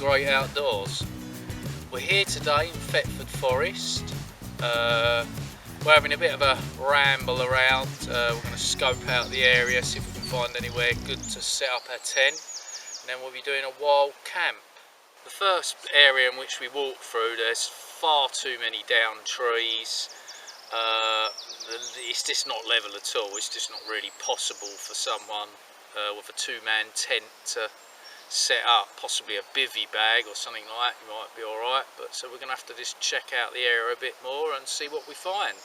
great outdoors. We're here today in Thetford Forest. We're having a bit of a ramble around. We're going to scope out the area, see if we can find anywhere good to set up our tent, and then we'll be doing a wild camp. The first area in which we walk through, there's far too many down trees. It's just not level at all. It's just not really possible for someone with a two-man tent to set up. Possibly a bivvy bag or something like that, you might be alright, but so we're going to have to just check out the area a bit more and see what we find.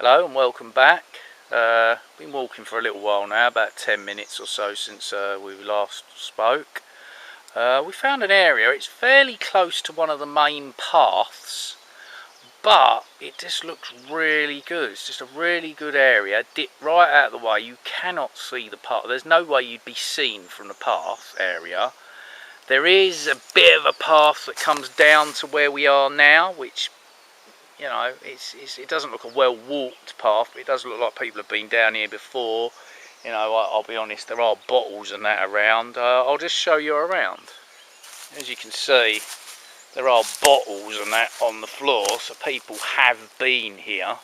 Hello and welcome back. Been walking for a little while now, about 10 minutes or so since we last spoke. We found an area. It's fairly close to one of the main paths, but it just looks really good. It's just a really good area. Dip right out of the way. You cannot see the path. There's no way you'd be seen from the path area. There is a bit of a path that comes down to where we are now, which, you know, it doesn't look a well-walked path, but it does look like people have been down here before. You know, I'll be honest, there are bottles and that around. I'll just show you around. As you can see, there are bottles and that on the floor, so people have been here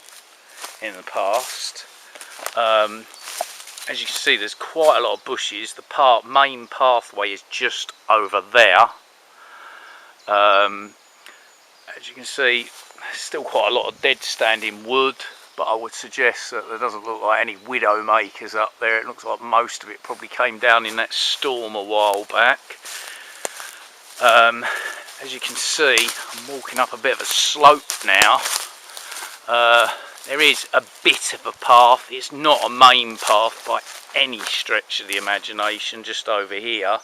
in the past. As you can see, there's quite a lot of bushes. The main pathway is just over there. As you can see, there's still quite a lot of dead standing wood, but I would suggest that there doesn't look like any widow makers up there. It looks like most of it probably came down in that storm a while back. As you can see, I'm walking up a bit of a slope now. There is a bit of a path. It's not a main path by any stretch of the imagination, just over here.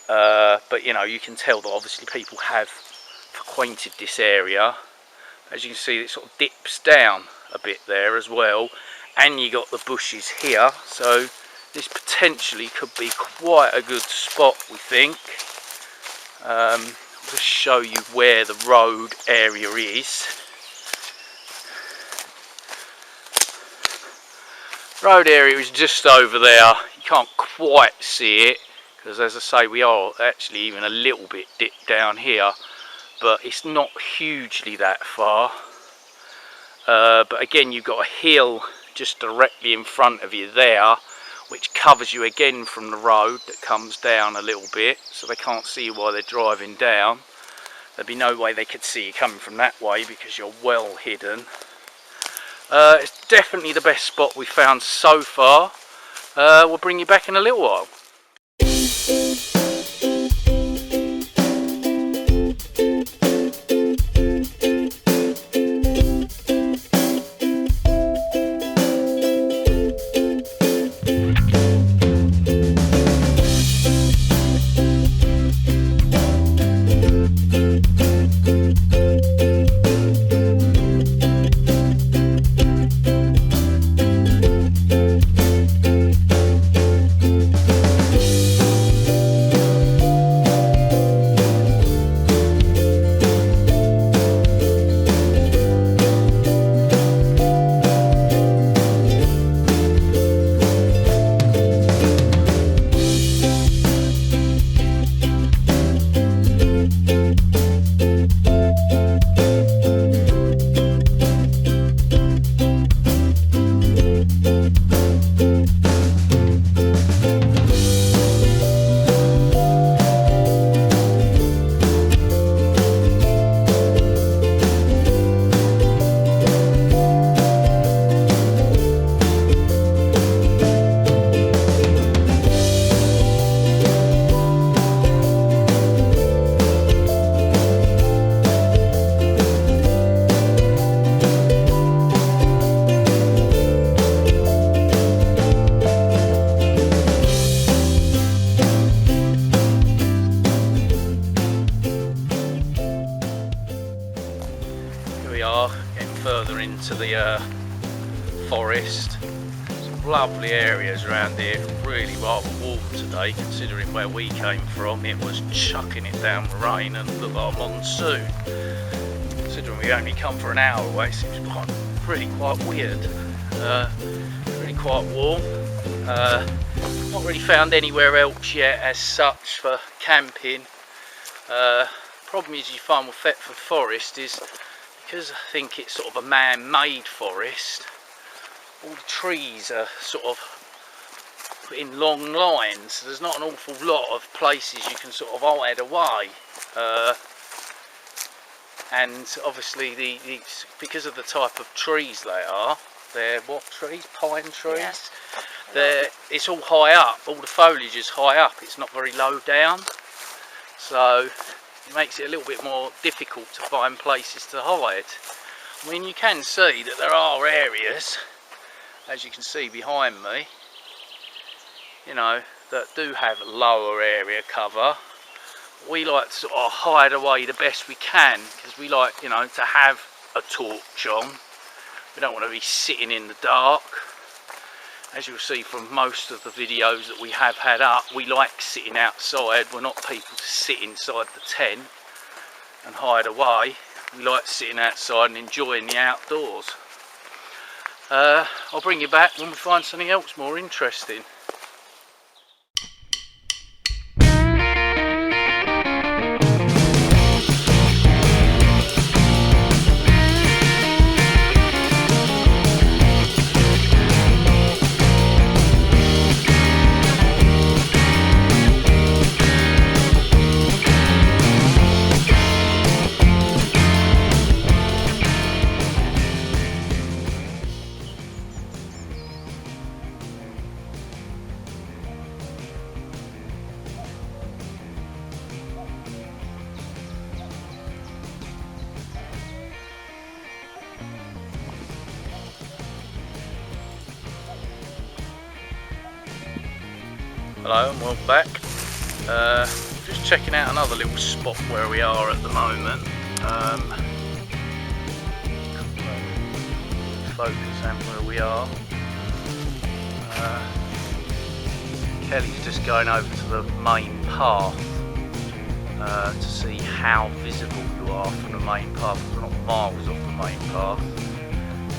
But you know, you can tell that obviously people have frequented this area. As you can see, it sort of dips down a bit there as well, and you got the bushes here, so this potentially could be quite a good spot, we think. I'll just show you where the road area is. Road area is just over there. You can't quite see it because, as I say, we are actually even a little bit dipped down here, but it's not hugely that far. But again, you've got a hill just directly in front of you there, which covers you again from the road that comes down a little bit, so they can't see you while they're driving down. There'd be no way they could see you coming from that way because you're well hidden. It's definitely the best spot we've found so far. We'll bring you back in a little while. Further into the forest. Some lovely areas around here, really rather warm today considering where we came from. It was chucking it down with rain and looked like a monsoon. Considering we only come for an hour away, it seems really quite weird. Really quite warm. Not really found anywhere else yet as such for camping. Problem is you find with Thetford Forest is, because I think it's sort of a man-made forest, all the trees are sort of put in long lines, so there's not an awful lot of places you can sort of hide away. And obviously because of the type of trees they are, they're what trees? Pine trees? Yeah. It's all high up, all the foliage is high up, it's not very low down. So it makes it a little bit more difficult to find places to hide. I mean, you can see that there are areas, as you can see behind me, you know, that do have lower area cover. We like to sort of hide away the best we can because we like, you know, to have a torch on. We don't want to be sitting in the dark. As you'll see from most of the videos that we have had up, we like sitting outside. We're not people to sit inside the tent and hide away. We like sitting outside and enjoying the outdoors. I'll bring you back when we find something else more interesting. Hello and welcome back. Just checking out another little spot where we are at the moment. Focus on where we are. Kelly's just going over to the main path to see how visible you are from the main path. We're not miles off the main path.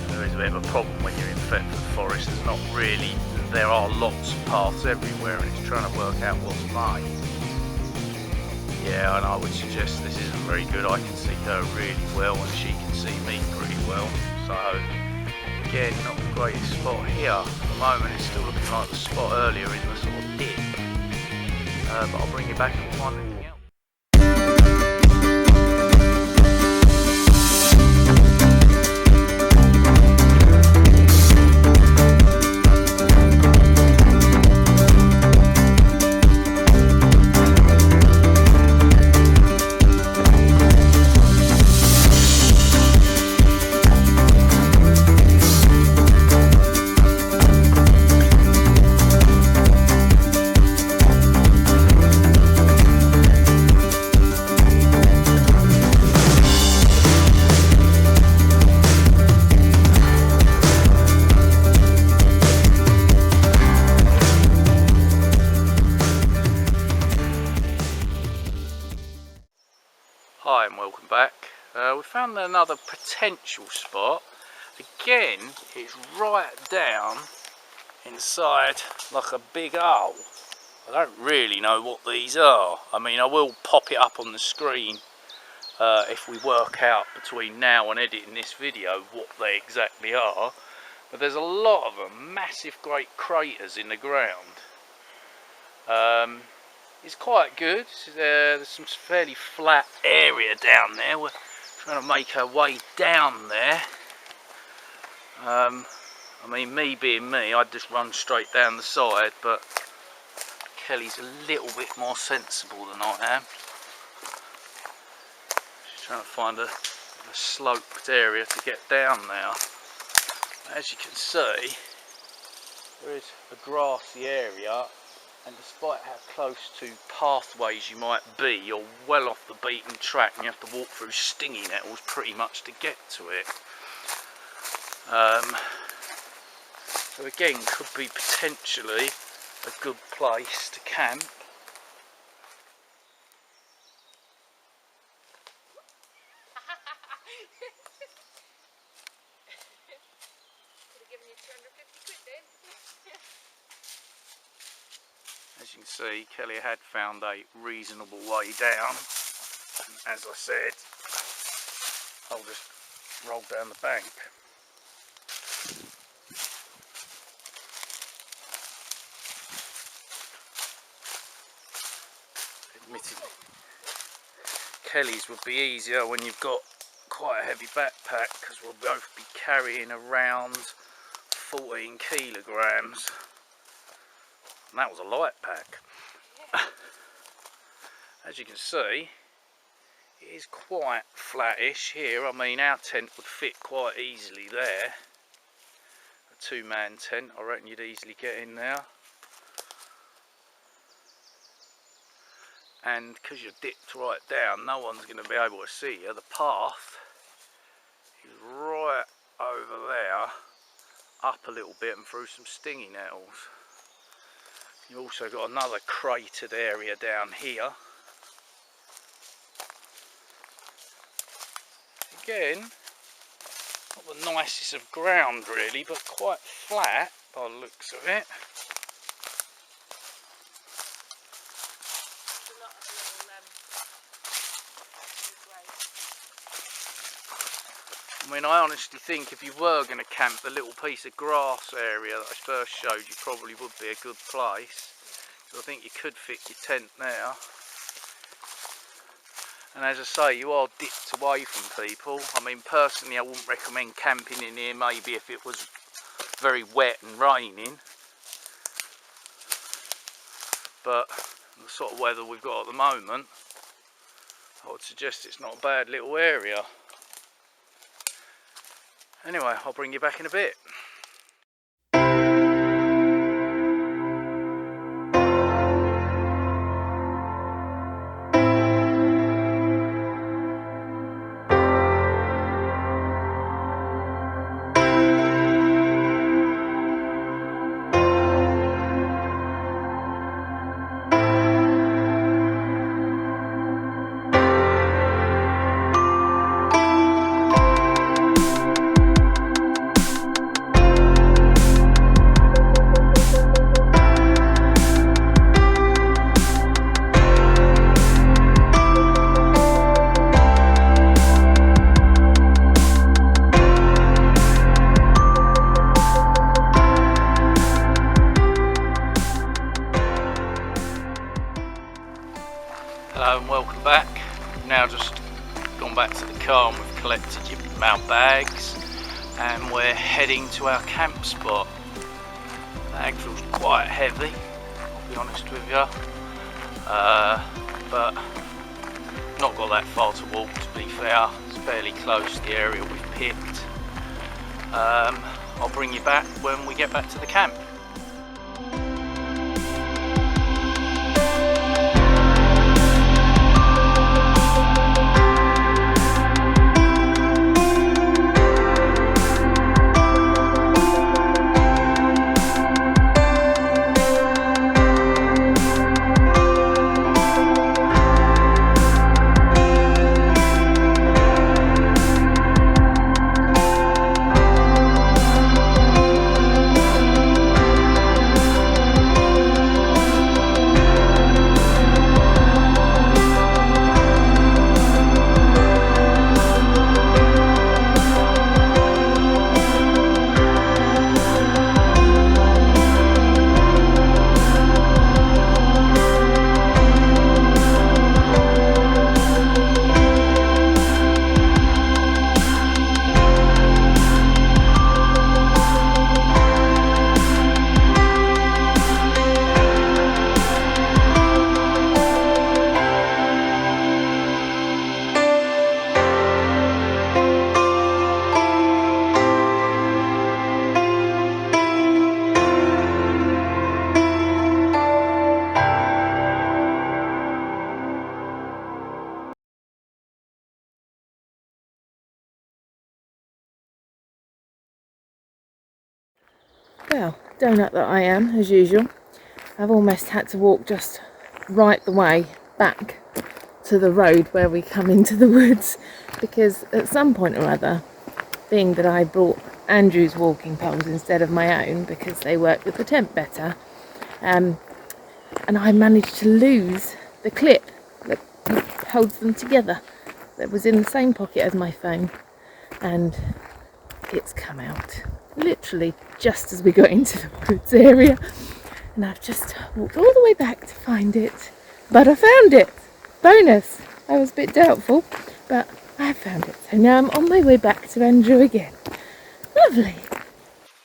There is a bit of a problem when you're in Thetford Forest. There's not really. There are lots of paths everywhere and it's trying to work out what's mine. Yeah, and I would suggest this isn't very good. I can see her really well and she can see me pretty well. So Again, not the greatest spot here. At the moment it's still looking like the spot earlier in the sort of dip. But I'll bring you back and find anything else. Hi and welcome back. We found another potential spot. Again, it's right down inside like a big hole. I don't really know what these are. I mean, I will pop it up on the screen if we work out between now and editing this video what they exactly are. But there's a lot of them, massive great craters in the ground. It's quite good. There's some fairly flat area down there. We're trying to make our way down there. I mean, me being me, I'd just run straight down the side, but Kelly's a little bit more sensible than I am. She's trying to find a sloped area to get down now. As you can see, there is a grassy area. And despite how close to pathways you might be, you're well off the beaten track and you have to walk through stinging nettles pretty much to get to it. So again, could be potentially a good place to camp. As you can see, Kelly had found a reasonable way down, and as I said, I'll just roll down the bank. Admittedly, Kelly's would be easier when you've got quite a heavy backpack, because we'll both be carrying around 14 kilograms. And that was a light pack. As you can see, it is quite flattish here. I mean, our tent would fit quite easily there. A two-man tent, I reckon you'd easily get in there. And because you're dipped right down, no one's going to be able to see you. The path is right over there, up a little bit and through some stinging nettles. You've also got another cratered area down here. Again, not the nicest of ground really, but quite flat by the looks of it. I mean, I honestly think if you were going to camp, the little piece of grass area that I first showed you probably would be a good place. So I think you could fit your tent there. And as I say, you are dipped away from people. I mean, personally, I wouldn't recommend camping in here, maybe if it was very wet and raining. But the sort of weather we've got at the moment, I would suggest it's not a bad little area. Anyway, I'll bring you back in a bit. Hello and welcome back. We've now just gone back to the car and we've collected our bags and we're heading to our camp spot. The bag feels quite heavy, I'll be honest with you, but not got that far to walk, to be fair. It's fairly close to the area we've picked. I'll bring you back when we get back to the camp. Well, donut that I am, as usual. I've almost had to walk just right the way back to the road where we come into the woods, because at some point or other, being that I brought Andrew's walking poles instead of my own because they work with the tent better, and I managed to lose the clip that holds them together that was in the same pocket as my phone, and it's come out literally just as we got into the woods area, and I've just walked all the way back to find it, but I found it. Bonus. I was a bit doubtful, but I found it. So now I'm on my way back to Andrew again. Lovely.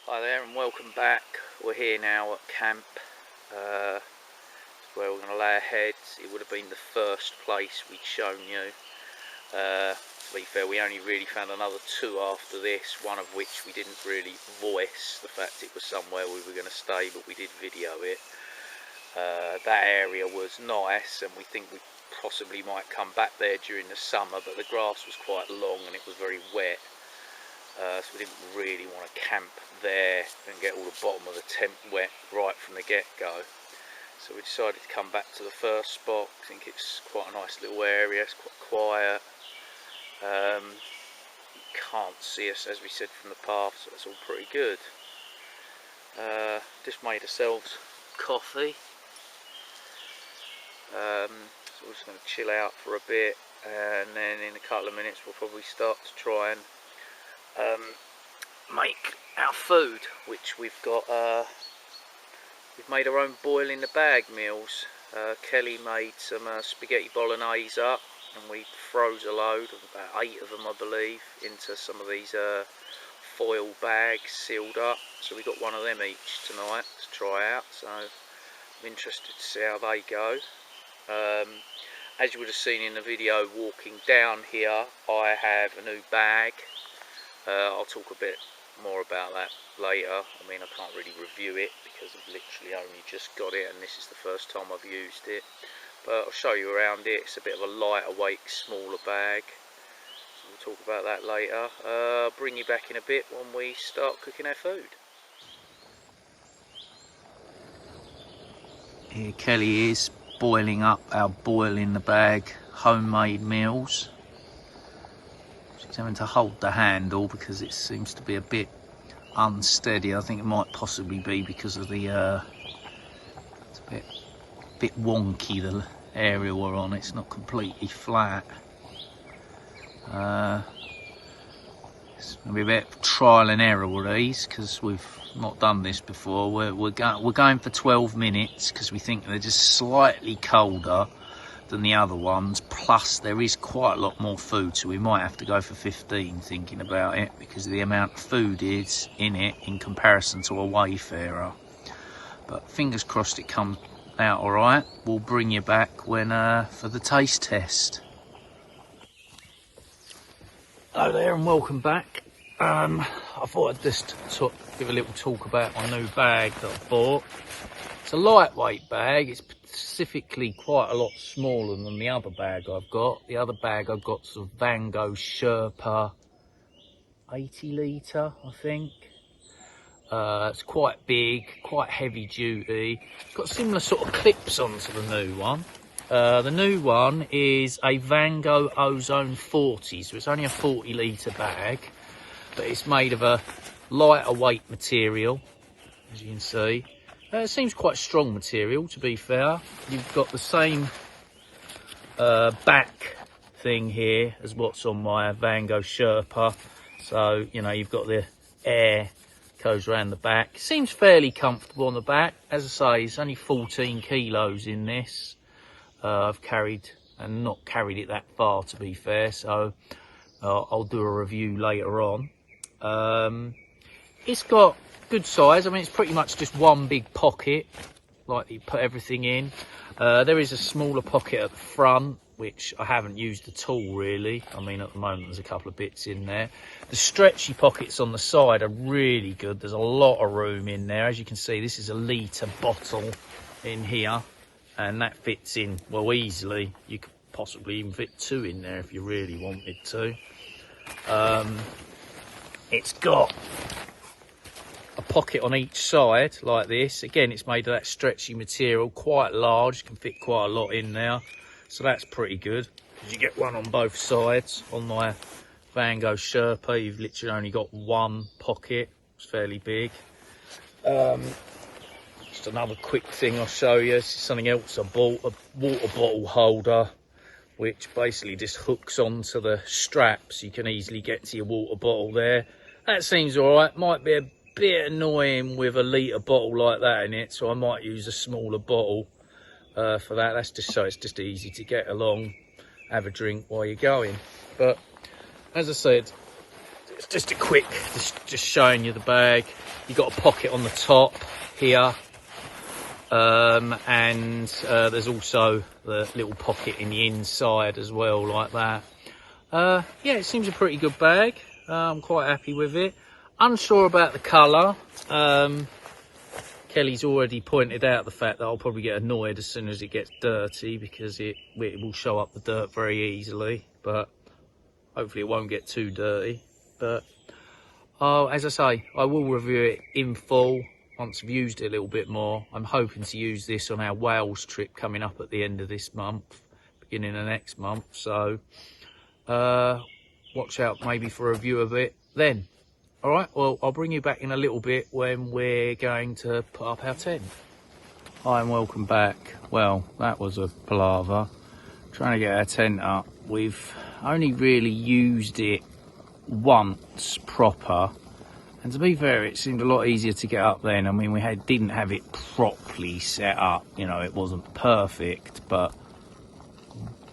Hi there and welcome back. We're here now at camp, where we're going to lay our heads. It would have been the first place we'd shown you. To be fair, we only really found another two after this, one of which we didn't really voice the fact it was somewhere we were going to stay, but we did video it. That area was nice and we think we possibly might come back there during the summer, but the grass was quite long and it was very wet, so we didn't really want to camp there and get all the bottom of the tent wet right from the get-go. So we decided to come back to the first spot. I think it's quite a nice little area, it's quite quiet. You can't see us, as we said, from the path, so it's all pretty good. Just made ourselves coffee, so we're just going to chill out for a bit, and then in a couple of minutes we'll probably start to try and make our food, which we've got. We've made our own boil in the bag meals. Kelly made some spaghetti bolognese up, and we froze a load of about 8 of them, I believe, into some of these foil bags sealed up. So we got one of them each tonight to try out, so I'm interested to see how they go. As you would have seen in the video walking down here, I have a new bag. I'll talk a bit more about that later. I mean, I can't really review it because I've literally only just got it and this is the first time I've used it, but I'll show you around it. It's a bit of a lighter weight, smaller bag, so we'll talk about that later. I'll bring you back in a bit when we start cooking our food. Here Kelly is boiling up our boil in the bag homemade meals. She's having to hold the handle because it seems to be a bit unsteady. I think it might possibly be because of the it's a bit wonky, the area we're on. It's not completely flat. It's going to be a bit of trial and error with these because we've not done this before. We're going for 12 minutes because we think they're just slightly colder than the other ones, plus there is quite a lot more food, so we might have to go for 15 thinking about it, because of the amount of food is in it in comparison to a Wayfarer. But fingers crossed it comes out all right. We'll bring you back when for the taste test. Hello there and welcome back. I thought I'd just give a little talk about my new bag that I bought. It's a lightweight bag. It's specifically quite a lot smaller than the other bag I've got. The other bag I've got's a Van Gogh Sherpa 80 litre, I think. It's quite big, quite heavy duty. It's got similar sort of clips onto the new one. The new one is a Van Gogh Ozone 40, so it's only a 40 litre bag, but it's made of a lighter weight material, as you can see. It seems quite strong material, to be fair. You've got the same back thing here as what's on my Van Gogh Sherpa. So, you know, you've got the air goes around the back. Seems fairly comfortable on the back. As I say, it's only 14 kilos in this. I've carried and not carried it that far, to be fair, so I'll do a review later on. It's got good size. I mean, it's pretty much just one big pocket, like you put everything in. There is a smaller pocket at the front, which I haven't used at all, really. I mean, at the moment, there's a couple of bits in there. The stretchy pockets on the side are really good. There's a lot of room in there. As you can see, this is a litre bottle in here, and that fits in, well, easily. You could possibly even fit 2 in there if you really wanted to. It's got a pocket on each side like this. Again, it's made of that stretchy material, quite large, can fit quite a lot in there, so that's pretty good, because you get one on both sides. On my Van Gogh Sherpa, you've literally only got one pocket. It's fairly big. Just another quick thing I'll show you. This is something else I bought, a water bottle holder, which basically just hooks onto the strap, so you can easily get to your water bottle there. That seems all right. Might be a bit annoying with a litre bottle like that in it, so I might use a smaller bottle for that. That's just so it's just easy to get along, have a drink while you're going. But as I said, it's just a quick, just showing you the bag. You've got a pocket on the top here, and there's also the little pocket in the inside as well, like that. Yeah, it seems a pretty good bag. I'm quite happy with it. Unsure about the colour. Kelly's already pointed out the fact that I'll probably get annoyed as soon as it gets dirty, because it will show up the dirt very easily, but hopefully it won't get too dirty. But as I say, I will review it in full once I've used it a little bit more. I'm hoping to use this on our Wales trip coming up at the end of this month, beginning of next month, so watch out maybe for a review of it then. All right, well, I'll bring you back in a little bit when we're going to put up our tent. Hi and welcome back. Well, that was a palaver. Trying to get our tent up. We've only really used it once proper. And to be fair, it seemed a lot easier to get up then. I mean, we didn't have it properly set up. You know, it wasn't perfect, but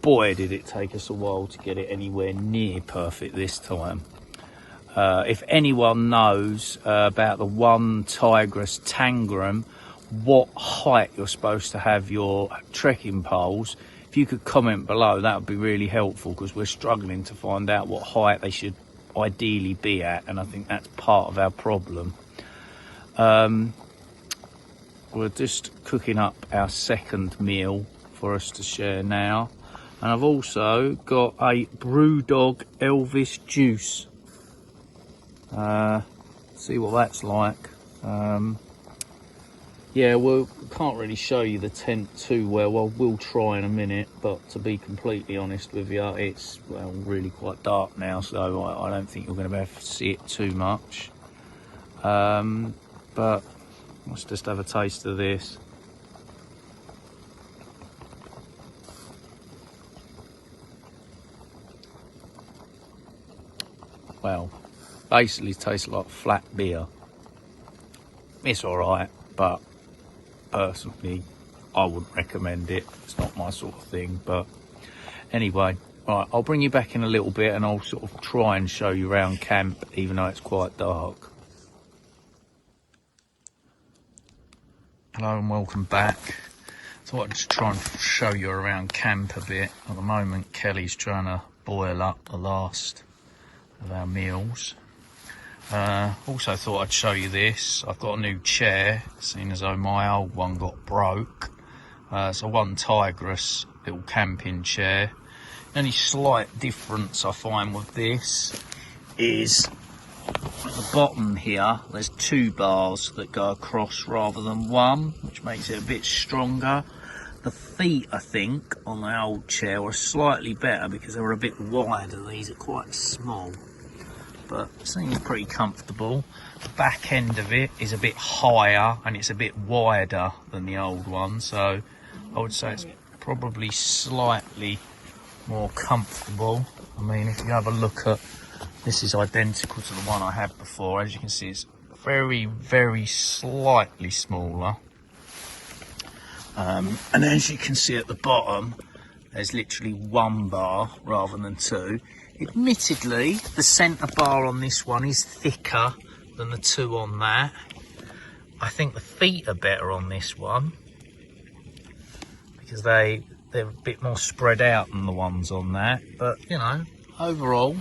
boy, did it take us a while to get it anywhere near perfect this time. If anyone knows about the one Tigris Tangram, what height you're supposed to have your trekking poles, if you could comment below, that would be really helpful, because we're struggling to find out what height they should ideally be at, and I think that's part of our problem. We're just cooking up our second meal for us to share now, and I've also got a Brewdog Elvis juice. See what that's like. Yeah, well, can't really show you the tent too well. I will try in a minute, but to be completely honest with you, it's, well, really quite dark now, so I don't think you're going to be able to see it too much. But let's just have a taste of this. Well, basically tastes like flat beer. It's alright, but personally I wouldn't recommend it. It's not my sort of thing. But anyway, right, I'll bring you back in a little bit and I'll sort of try and show you around camp, even though it's quite dark. Hello and welcome back. Thought I'd just try and show you around camp a bit. At the moment, Kelly's trying to boil up the last of our meals. Also thought I'd show you this. I've got a new chair, seeing as though my old one got broke. It's a one Tigris little camping chair. The only slight difference I find with this is at the bottom here, there's 2 bars that go across rather than 1, which makes it a bit stronger. The feet, I think, on the old chair were slightly better because they were a bit wider. These are quite small, but it seems pretty comfortable. The back end of it is a bit higher and it's a bit wider than the old one, so I would say it's probably slightly more comfortable. I mean, if you have a look at this, is identical to the one I had before. As you can see, it's very, very slightly smaller. And as you can see at the bottom, there's literally 1 bar rather than 2. Admittedly, the centre bar on this one is thicker than the 2 on that. I think the feet are better on this one because they're a bit more spread out than the ones on that. But, you know, overall,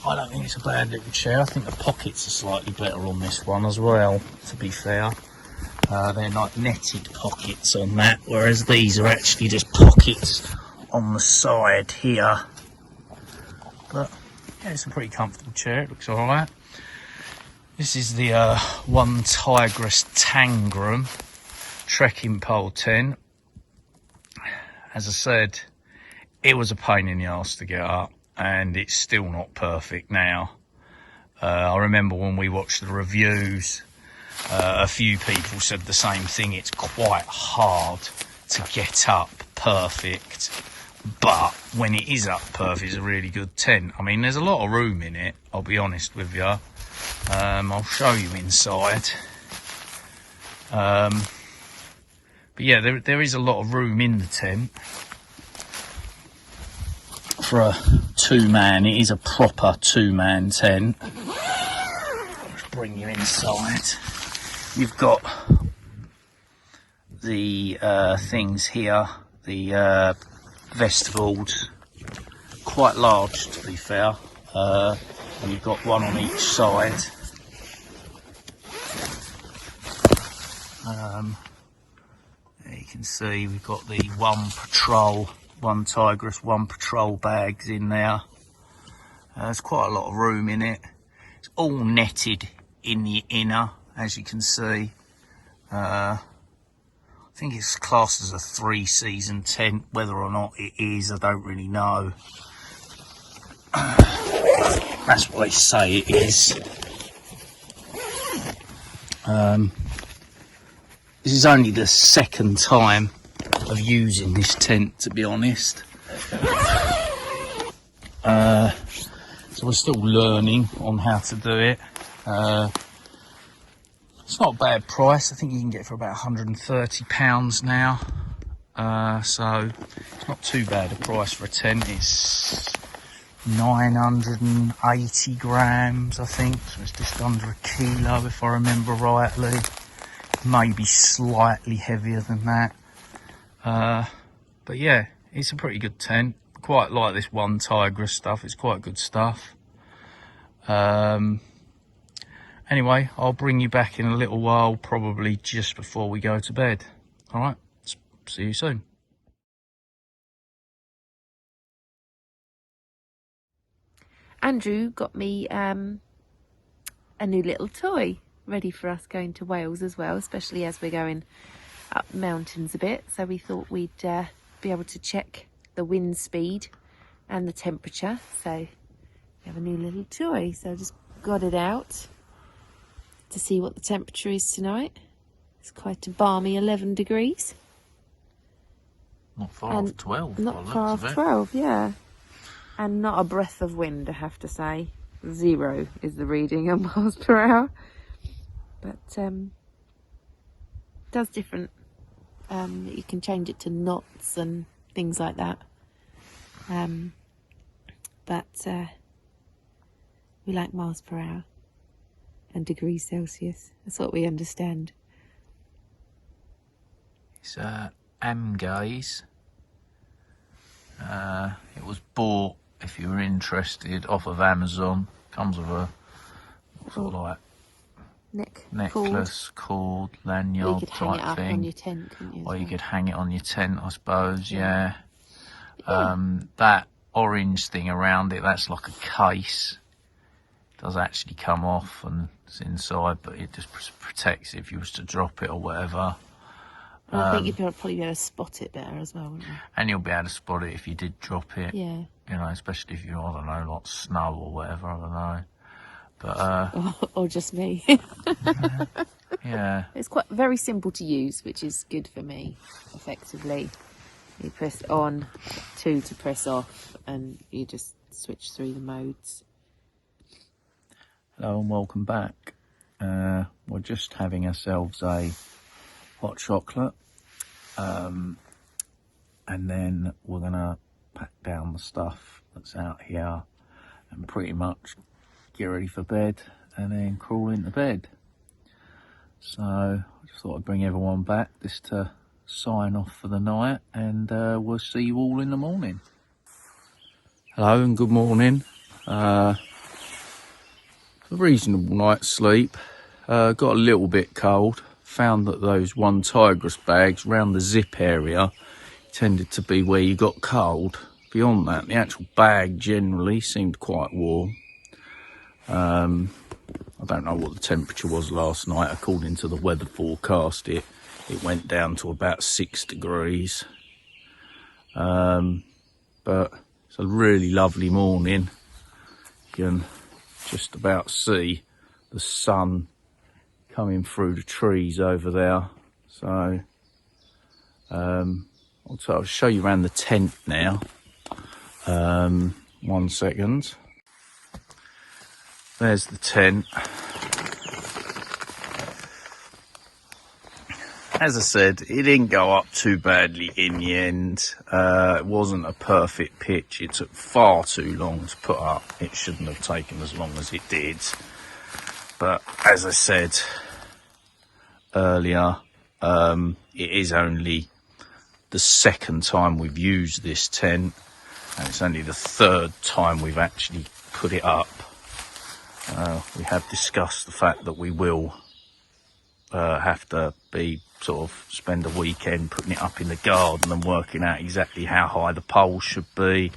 I don't think it's a bad little chair. I think the pockets are slightly better on this one as well, to be fair. They're like netted pockets on that, whereas these are actually just pockets on the side here. But yeah, it's a pretty comfortable chair. It looks alright. This is the one Tigris Tangram trekking pole tent. As I said, it was a pain in the arse to get up, and it's still not perfect now. I remember when we watched the reviews, a few people said the same thing. It's quite hard to get up perfect, but when it is up perfect, it's a really good tent. I mean, there's a lot of room in it, I'll be honest with you. I'll show you inside. But yeah, there is a lot of room in the tent for a 2-man. It is a proper 2-man tent. Let's bring you inside. You've got the things here, the vegetables, quite large to be fair, and you've got one on each side. There you can see we've got the one Tigris, 1 patrol bags in there. There's quite a lot of room in it. It's all netted in the inner, as you can see. I think it's classed as a 3-season tent. Whether or not it is, I don't really know. That's what they say it is. This is only the 2nd time of using this tent, to be honest. So we're still learning on how to do it. It's not a bad price. I think you can get it for about £130 now. So it's not too bad a price for a tent. It's 980 grams, I think. So it's just under a kilo, if I remember rightly. Maybe slightly heavier than that. But yeah, it's a pretty good tent. Quite like this one Tigris stuff. It's quite good stuff. Anyway, I'll bring you back in a little while, probably just before we go to bed. All right, see you soon. Andrew got me a new little toy ready for us going to Wales as well, especially as we're going up mountains a bit. So we thought we'd be able to check the wind speed and the temperature. So we have a new little toy. So I just got it out to see what the temperature is tonight. It's quite a balmy 11 degrees. Not far off 12. Not far off 12, yeah. And not a breath of wind, I have to say. 0 is the reading in miles per hour. But does different You can change it to knots and things like that. But we like miles per hour and degrees Celsius. That's what we understand. It's Amgaze. It was bought, if you were interested, off of Amazon. Comes with a sort of like necklace, cord, lanyard you could hang type it up thing. on your tent, couldn't you? Or you could hang it on your tent, I suppose. Yeah. That orange thing around it, that's like a case. It does actually come off and it's inside, but it just protects it if you was to drop it or whatever. And I think you'd probably be able to spot it better as well, wouldn't you? And you'll be able to spot it if you did drop it. Yeah. You know, especially if you, I don't know, like snow or whatever, I don't know. But or just me. yeah. It's quite very simple to use, which is good for me. Effectively, you press on, 2 to press off, and you just switch through the modes. Hello and welcome back. We're just having ourselves a hot chocolate, and then we're gonna pack down the stuff that's out here and pretty much get ready for bed and then crawl into bed. So I just thought I'd bring everyone back just to sign off for the night, and we'll see you all in the morning. Hello and good morning. A reasonable night's sleep. Got a little bit cold. Found that those one tigress bags round the zip area tended to be where you got cold. Beyond that, the actual bag generally seemed quite warm. I don't know what the temperature was last night. According to the weather forecast, it went down to about 6 degrees. But it's a really lovely morning. You can just about see the sun coming through the trees over there. So I'll show you around the tent now. 1 second. There's the tent. As I said, it didn't go up too badly in the end. It wasn't a perfect pitch. It took far too long to put up. It shouldn't have taken as long as it did. But as I said earlier, it is only the second time we've used this tent, and it's only the 3rd time we've actually put it up. We have discussed the fact that we will have to spend a weekend putting it up in the garden and working out exactly how high the poles should be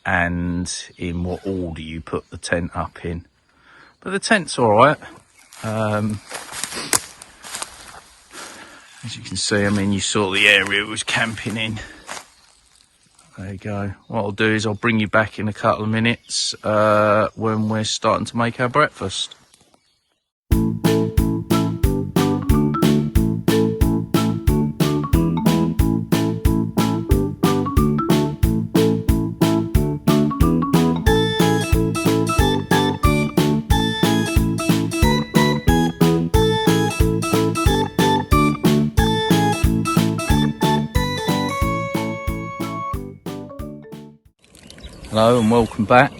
and in what order you put the tent up in. But the tent's all right. As you can see, I mean, you saw the area it was camping in. There you go. What I'll do is I'll bring you back in a couple of minutes when we're starting to make our breakfast. Hello and welcome back.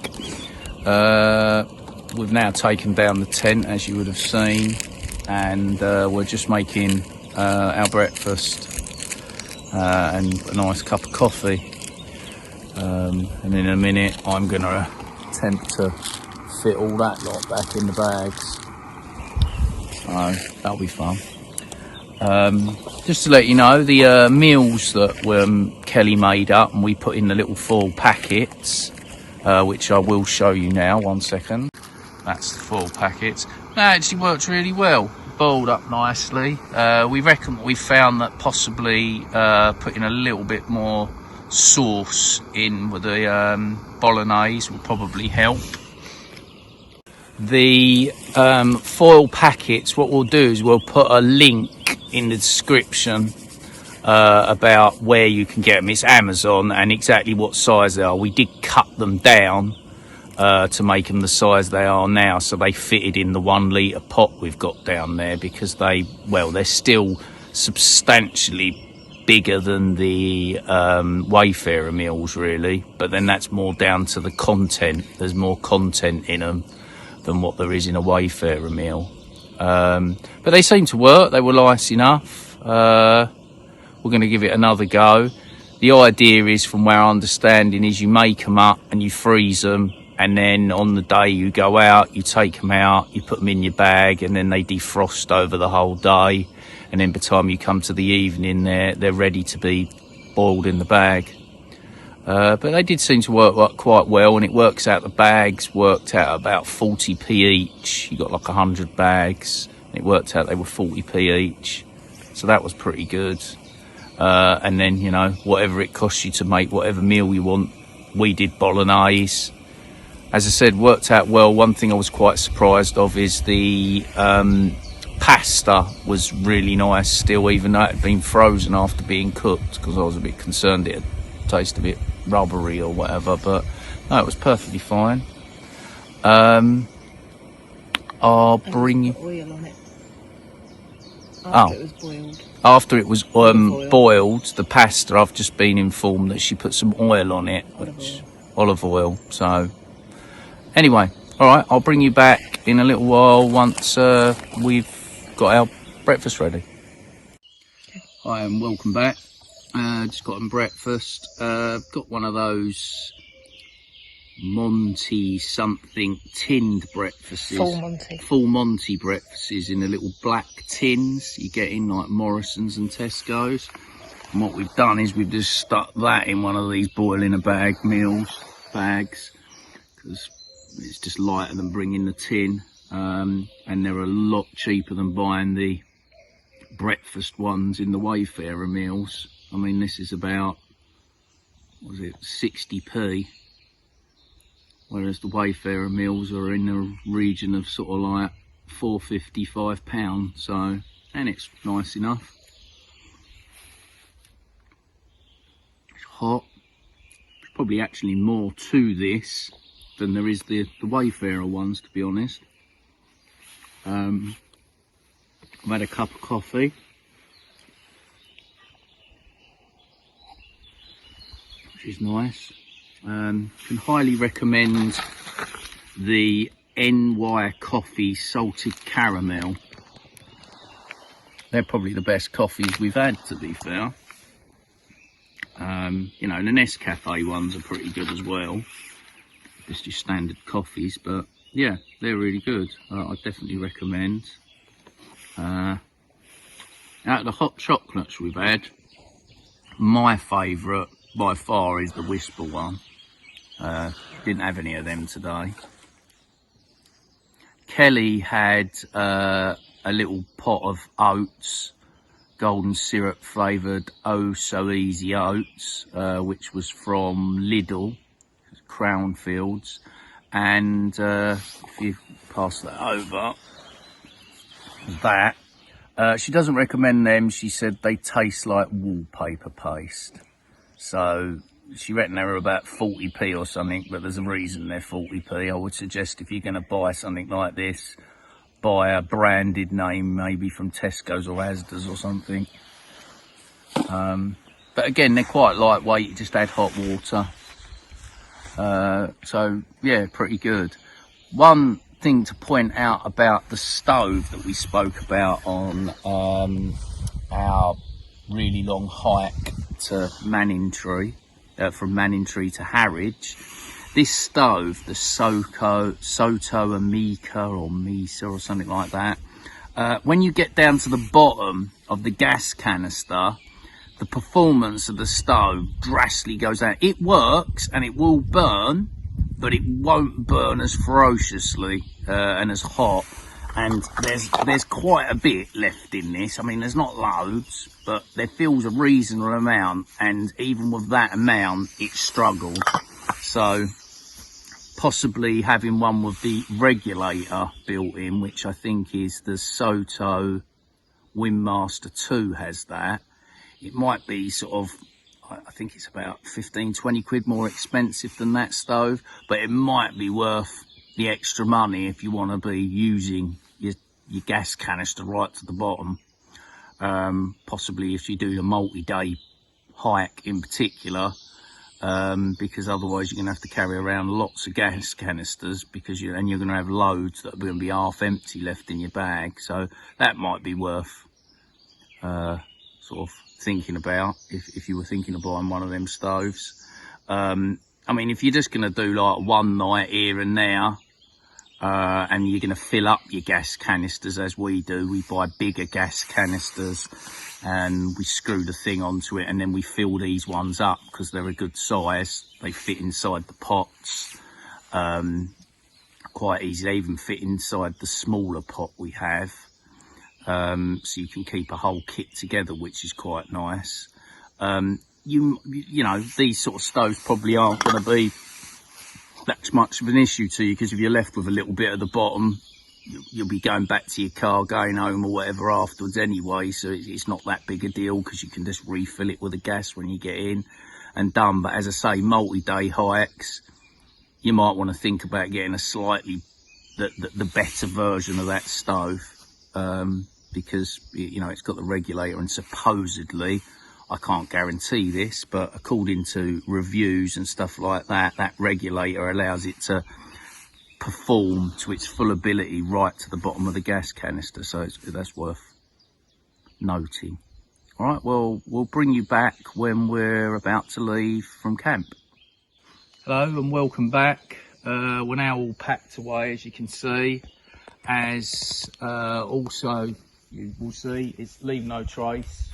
We've now taken down the tent, as you would have seen, and we're just making our breakfast and a nice cup of coffee. And in a minute I'm going to attempt to fit all that lot back in the bags. So that'll be fun. Just to let you know, the meals that Kelly made up and we put in the little foil packets, which I will show you now. 1 second. That's the foil packets. That actually works really well. Boiled up nicely. We reckon we found that possibly putting a little bit more sauce in with the bolognese will probably help. The foil packets, what we'll do is we'll put a link in the description about where you can get them. It's Amazon and exactly what size they are. We did cut them down to make them the size they are now, so they fitted in the 1 litre pot we've got down there, because they're still substantially bigger than the Wayfarer meals really, but then that's more down to the content. There's more content in them than what there is in a Wayfarer meal. But they seem to work. They were nice enough. We're going to give it another go. The idea is, from where I'm understanding, is you make them up and you freeze them, and then on the day you go out, you take them out, you put them in your bag, and then they defrost over the whole day. And then by the time you come to the evening, they're ready to be boiled in the bag. But they did seem to work quite well, and it works out, the bags worked out about 40p each. You got like 100 bags, and it worked out they were 40p each. So that was pretty good. And then, you know, whatever it costs you to make whatever meal you want. We did bolognese. As I said, worked out well. One thing I was quite surprised of is the pasta was really nice still, even though it had been frozen after being cooked, because I was a bit concerned it had tasted a bit rubbery or whatever, but no, it was perfectly fine. I'll bring you oil on it after it was boiled. After it was boiled, the pasta, I've just been informed that she put some oil on it, olive oil. So anyway, all right, I'll bring you back in a little while once we've got our breakfast ready. Hi, and welcome back. Just got them breakfast. Got one of those Monty something tinned breakfasts. Full Monty breakfasts in a little black tins you get in like Morrison's and Tesco's. And what we've done is we've just stuck that in one of these boil in a bag bags, because it's just lighter than bringing the tin, and they're a lot cheaper than buying the breakfast ones in the Wayfarer meals. I mean, this is about, what was it, 60p, whereas the Wayfarer meals are in the region of sort of like £4.50, £5. So, and it's nice enough. It's hot. There's probably actually more to this than there is the Wayfarer ones, to be honest. I've had a cup of coffee, which is nice. Can highly recommend the NY Coffee Salted Caramel. They're probably the best coffees we've had, to be fair. You know, the Nescafe ones are pretty good as well. Just your standard coffees, but yeah, they're really good. I definitely recommend. Out of the hot chocolates we've had, my favourite by far is the Whisper one. Didn't have any of them today. Kelly had a little pot of oats, golden syrup flavoured oh so easy oats, which was from Lidl, Crownfields. And if you pass that over, that. She doesn't recommend them. She said they taste like wallpaper paste. So she reckoned they were about 40p or something, but there's a reason they're 40p. I would suggest if you're going to buy something like this, buy a branded name, maybe from Tesco's or Asda's or something. But again, they're quite lightweight. You just add hot water. So yeah, pretty good. One thing to point out about the stove that we spoke about on our really long hike to Manningtree, from Manningtree to Harwich, this stove, the Soto Amica or Misa or something like that, when you get down to the bottom of the gas canister, the performance of the stove drastically goes down. It works and it will burn, but it won't burn as ferociously and as hot. And there's quite a bit left in this. I mean, there's not loads, but there feels a reasonable amount, and even with that amount, it struggled. So possibly having one with the regulator built in, which I think is the Soto Windmaster 2 has that. It might be sort of, I think it's about 15-20 quid more expensive than that stove, but it might be worth the extra money if you want to be using your gas canister right to the bottom. possibly if you do the multi-day hike in particular, because otherwise you're going to have to carry around lots of gas canisters, because you're going to have loads that are going to be half empty left in your bag. So that might be worth sort of thinking about if you were thinking of buying one of them stoves. I mean, if you're just going to do like one night here and there, and you're going to fill up your gas canisters as we do, we buy bigger gas canisters and we screw the thing onto it, and then we fill these ones up because they're a good size. They fit inside the pots quite easy. They even fit inside the smaller pot we have, so you can keep a whole kit together, which is quite nice. You know, these sort of stoves probably aren't going to be that much of an issue to you, because if you're left with a little bit at the bottom, you'll be going back to your car, going home or whatever afterwards anyway, so it's not that big a deal, because you can just refill it with the gas when you get in and done. But as I say, multi-day hikes, you might want to think about getting a slightly the better version of that stove, because you know it's got the regulator, and supposedly, I can't guarantee this, but according to reviews and stuff like that, that regulator allows it to perform to its full ability right to the bottom of the gas canister. So that's worth noting. All right, well, we'll bring you back when we're about to leave from camp. Hello and welcome back. We're now all packed away, as you can see. As also you will see, it's leave no trace.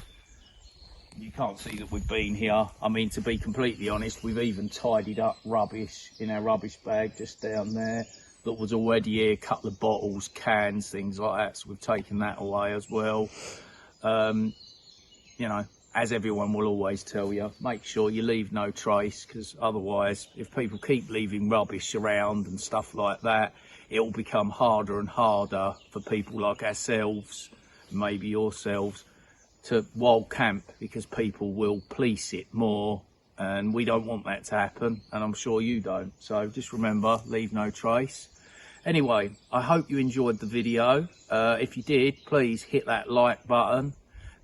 You can't see that we've been here. I mean, to be completely honest, we've even tidied up rubbish in our rubbish bag just down there that was already here, a couple of bottles, cans, things like that. So we've taken that away as well. You know, as everyone will always tell you, make sure you leave no trace, because otherwise, if people keep leaving rubbish around and stuff like that, it will become harder and harder for people like ourselves, maybe yourselves, to wild camp, because people will police it more, and we don't want that to happen, and I'm sure you don't. So just remember, leave no trace. Anyway, I hope you enjoyed the video. If you did, please hit that like button,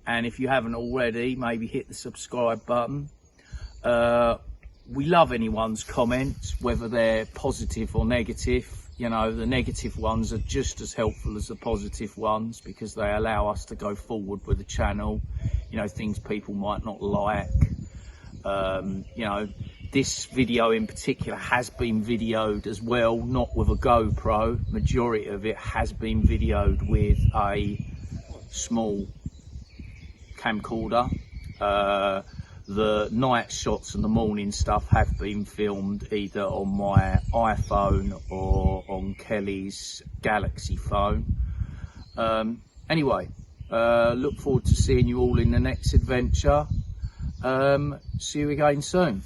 and if you haven't already, maybe hit the subscribe button. We love anyone's comments, whether they're positive or negative. You know, the negative ones are just as helpful as the positive ones, because they allow us to go forward with the channel. You know, things people might not like. You know, this video in particular has been videoed as well, not with a GoPro. Majority of it has been videoed with a small camcorder. The night shots and the morning stuff have been filmed either on my iPhone or on Kelly's Galaxy phone. Anyway, look forward to seeing you all in the next adventure. See you again soon.